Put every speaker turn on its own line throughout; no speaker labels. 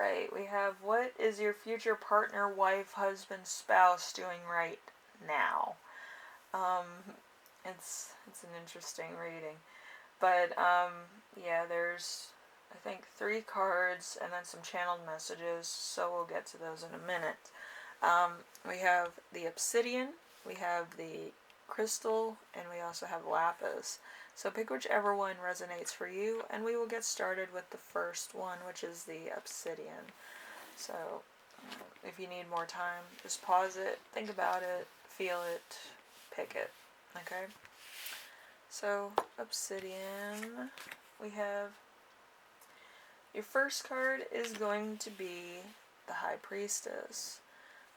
Alright, we have what is your future partner, wife, husband, spouse doing right now? Um, it's an interesting reading. But, yeah, there's, I think, 3 cards and then some channeled messages, so we'll get to those in a minute. We have the Obsidian, we have the Crystal, and we also have Lapis. So pick whichever one resonates for you, and we will get started with the first one, which is the Obsidian. So, if you need more time, just pause it, think about it, feel it, pick it, okay? So, Obsidian, we have, your first card is going to be the High Priestess.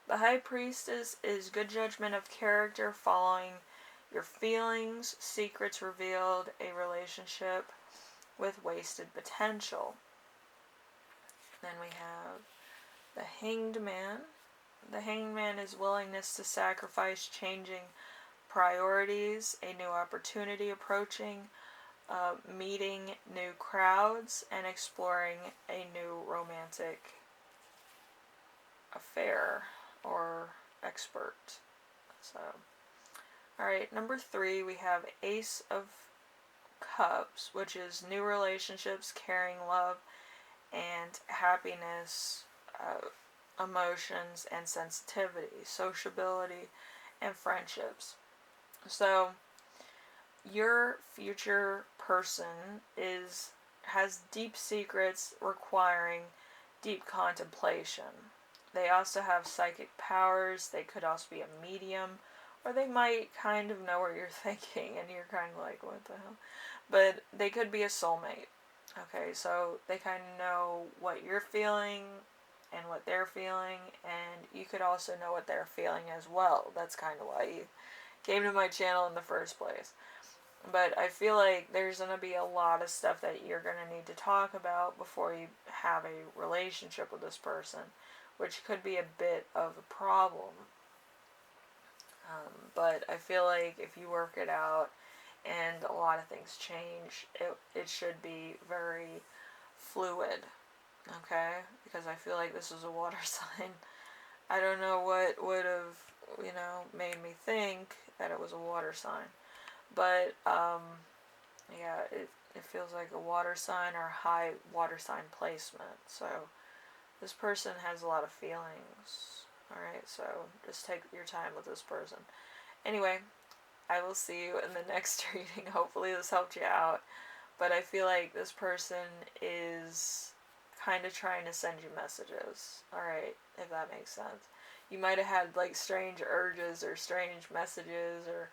The High Priestess is good judgment of character, following your feelings, secrets revealed, a relationship with wasted potential. Then we have the Hanged Man. The Hanged Man is willingness to sacrifice, changing priorities, a new opportunity approaching, meeting new crowds, and exploring a new romantic affair or expert. So, alright, number 3, we have Ace of Cups, which is new relationships, caring, love, and happiness, emotions, and sensitivity, sociability, and friendships. So, your future person has deep secrets requiring deep contemplation. They also have psychic powers. They could also be a medium, or they might kind of know what you're thinking, and you're kind of like, what the hell? But they could be a soulmate. Okay, so they kind of know what you're feeling and what they're feeling, and you could also know what they're feeling as well. That's kind of why you came to my channel in the first place. But I feel like there's going to be a lot of stuff that you're going to need to talk about before you have a relationship with this person, which could be a bit of a problem. But I feel like if you work it out and a lot of things change, it should be very fluid, okay? Because I feel like this is a water sign. I don't know what would have, made me think that it was a water sign. But, yeah, it feels like a water sign or high water sign placement. So, this person has a lot of feelings. Alright, so just take your time with this person. Anyway, I will see you in the next reading. Hopefully this helped you out. But I feel like this person is kind of trying to send you messages. Alright, if that makes sense. You might have had like strange urges or strange messages, or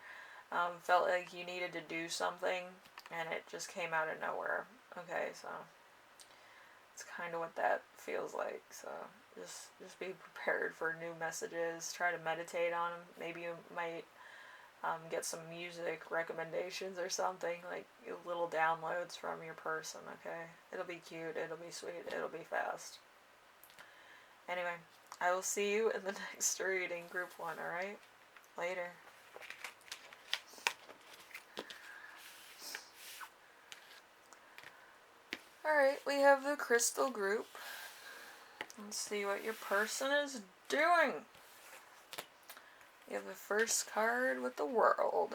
felt like you needed to do something and it just came out of nowhere. Okay, so it's kind of what that feels like. So just be prepared for new messages. Try to meditate on them. Maybe you might get some music recommendations or something, like little downloads from your person, okay? It'll be cute, it'll be sweet, it'll be fast. Anyway, I will see you in the next reading, group 1, alright? Later. Alright, we have the crystal group. Let's see what your person is doing. You have the first card with the World.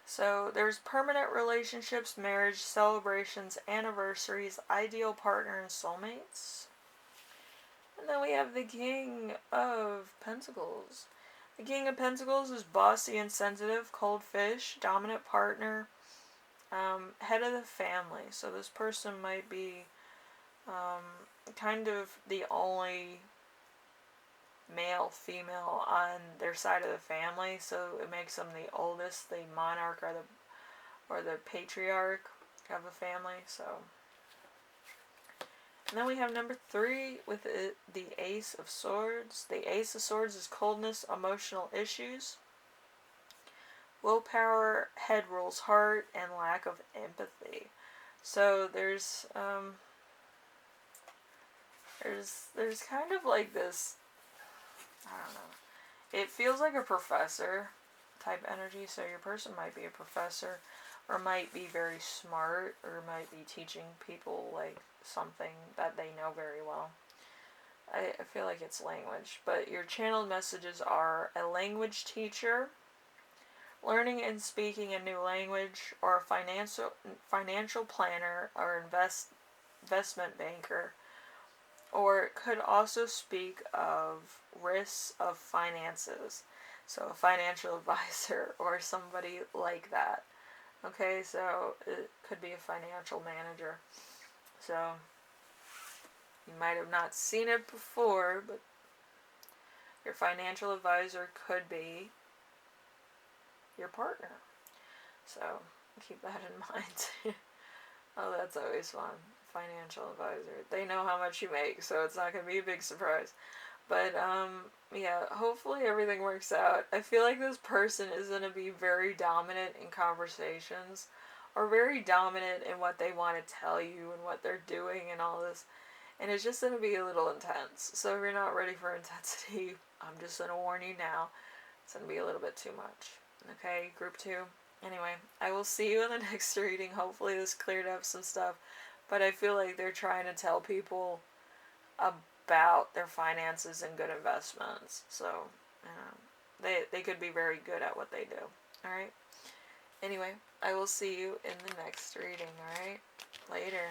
So there's permanent relationships, marriage, celebrations, anniversaries, ideal partner, and soulmates. And then we have the King of Pentacles. The King of Pentacles is bossy and sensitive, cold fish, dominant partner, head of the family. So this person might be kind of the only male, female on their side of the family, so it makes them the oldest, the monarch or the patriarch of the family. So, and then we have number 3 with the Ace of Swords. The Ace of Swords is coldness, emotional issues, willpower, head rules heart, and lack of empathy. So there's kind of like this, I don't know, it feels like a professor type energy. So your person might be a professor, or might be very smart, or might be teaching people like something that they know very well. I feel like it's language, but your channeled messages are a language teacher, learning and speaking a new language, or a financial planner or investment banker, or it could also speak of risks of finances. So a financial advisor or somebody like that. Okay, so it could be a financial manager. So you might have not seen it before, but your financial advisor could be your partner. So keep that in mind. Oh, that's always fun. Financial advisor. They know how much you make, so it's not going to be a big surprise. But, yeah, hopefully everything works out. I feel like this person is going to be very dominant in conversations, or very dominant in what they want to tell you and what they're doing and all this. And it's just going to be a little intense. So if you're not ready for intensity, I'm just going to warn you now. It's going to be a little bit too much. Okay, group 2. Anyway, I will see you in the next reading. Hopefully this cleared up some stuff. But I feel like they're trying to tell people about their finances and good investments. So, they could be very good at what they do. Alright? Anyway, I will see you in the next reading. Alright? Later.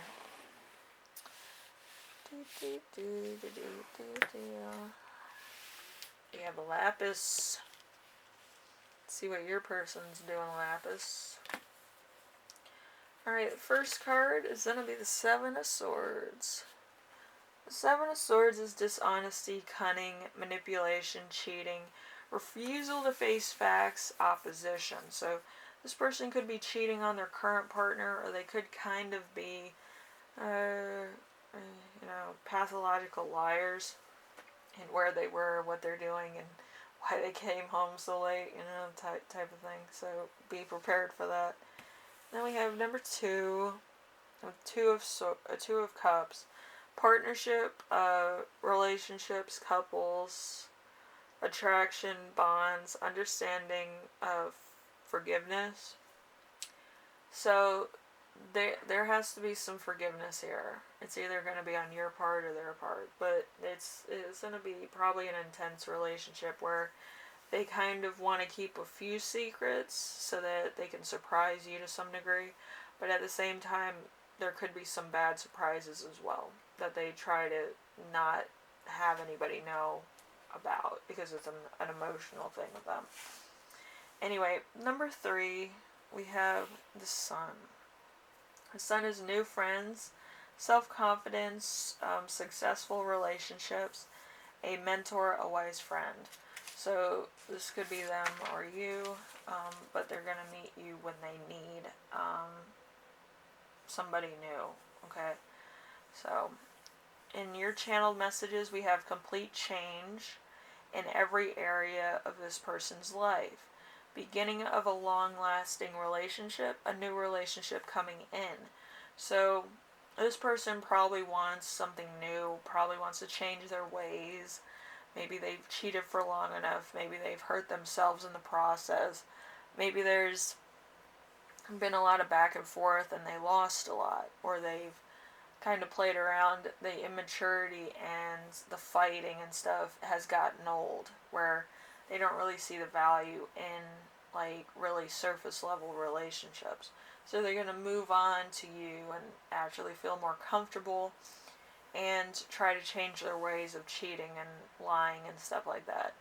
We have a Lapis. Let's see what your person's doing, Lapis. Alright, the first card is going to be the Seven of Swords. The Seven of Swords is dishonesty, cunning, manipulation, cheating, refusal to face facts, opposition. So this person could be cheating on their current partner, or they could kind of be, pathological liars in where they were, what they're doing, and why they came home so late, type of thing. So be prepared for that. Then we have number 2, Two of Cups, partnership, relationships, couples, attraction, bonds, understanding, forgiveness. So there has to be some forgiveness here. It's either going to be on your part or their part, but it's going to be probably an intense relationship where they kind of want to keep a few secrets so that they can surprise you to some degree, but at the same time there could be some bad surprises as well that they try to not have anybody know about because it's an emotional thing with them. Anyway, number 3, we have the Sun. The Sun is new friends, self-confidence, successful relationships, a mentor, a wise friend. So this could be them or you, but they're going to meet you when they need somebody new, okay? So in your channeled messages, we have complete change in every area of this person's life. Beginning of a long-lasting relationship, a new relationship coming in. So this person probably wants something new, probably wants to change their ways. Maybe they've cheated for long enough. Maybe they've hurt themselves in the process. Maybe there's been a lot of back and forth and they lost a lot. Or they've kind of played around. The immaturity and the fighting and stuff has gotten old. Where they don't really see the value in like really surface level relationships. So they're going to move on to you and actually feel more comfortable and try to change their ways of cheating and lying and stuff like that,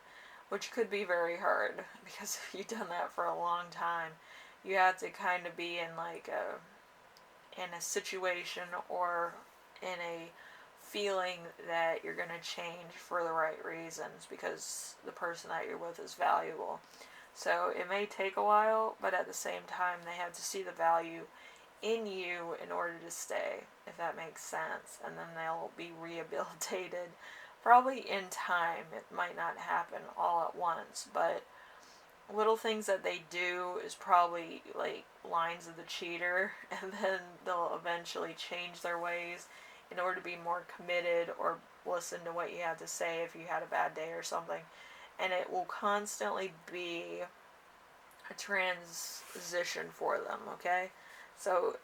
which could be very hard because if you've done that for a long time, you have to kind of be in like in a situation or in a feeling that you're going to change for the right reasons because the person that you're with is valuable. So it may take a while, but at the same time they have to see the value in you in order to stay, if that makes sense. And then they'll be rehabilitated probably in time. It might not happen all at once, but little things that they do is probably like lines of the cheater, and then they'll eventually change their ways in order to be more committed or listen to what you have to say if you had a bad day or something. And it will constantly be a transition for them, okay? So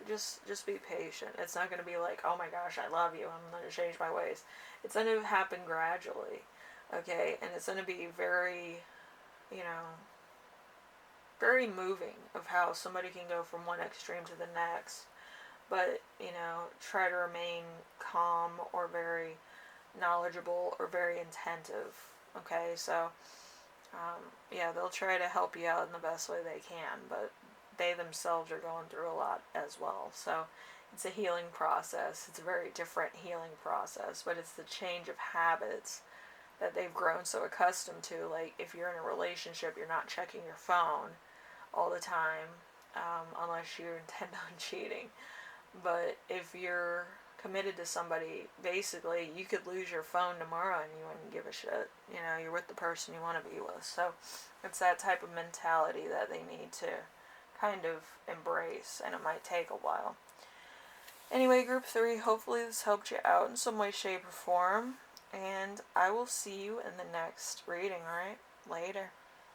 just be patient. It's not going to be like, oh my gosh, I love you, I'm going to change my ways. It's going to happen gradually, okay? And it's going to be very, you know, very moving of how somebody can go from one extreme to the next, but, you know, try to remain calm or very knowledgeable or very attentive, okay? So, yeah, they'll try to help you out in the best way they can, but they themselves are going through a lot as well. So it's a healing process. It's a very different healing process, but it's the change of habits that they've grown so accustomed to. Like, if you're in a relationship, you're not checking your phone all the time, unless you intend on cheating. But if you're committed to somebody, basically, you could lose your phone tomorrow and you wouldn't give a shit. You know, you're with the person you want to be with. So it's that type of mentality that they need to kind of embrace, and it might take a while. Anyway, group 3, hopefully this helped you out in some way, shape, or form, and I will see you in the next reading, alright? Later.